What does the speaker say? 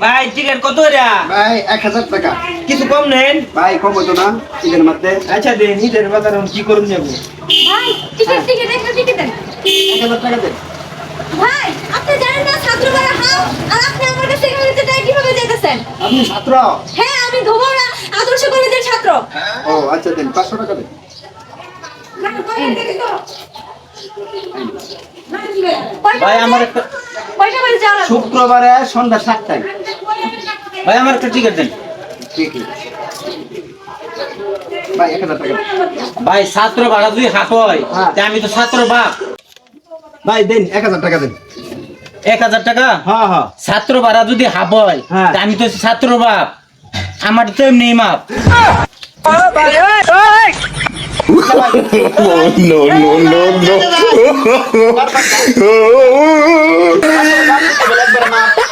ভাই টিকিট কত রে? ভাই 1000 টাকা। কিছু কম নেন? ভাই কম হতো না ঈদের মধ্যে। আচ্ছা দেন, ঈদের বাজার কি করুন যাবো? ভাই টিকিট একটা টিকিট দেন। 1000 টাকা দেন। ভাই আপনি জানেন না ছাত্রবাড়া হাও আর আপনি আমার কাছে এখানে টাকা কিভাবে দিতেছেন? আপনি ছাত্র? হ্যাঁ আমি ধোবরা আদর্শ কলেজের ছাত্র। ও আচ্ছা দেন 500 টাকা দেন। ভাই আমার একটা কয়টা বাজে যাওয়া লাগবে? শুক্রবারে সন্ধ্যা 7টায়। ভাই আমার একটা টিকিট দেন। ঠিক আছে। ভাই 1000 টাকা দেন। ভাই ছাত্র ভাড়া যদি হাফ হয় হ্যাঁ। তা আমি তো ছাত্র বাপ। ভাই দেন 1000 টাকা দেন। 1000 টাকা? হ্যাঁ হ্যাঁ। ছাত্র ভাড়া যদি হাফ হয় হ্যাঁ। তা আমি তো ছাত্র বাপ। আমার তো এমনি মাপ। No, no, no, no. একবার মাপ।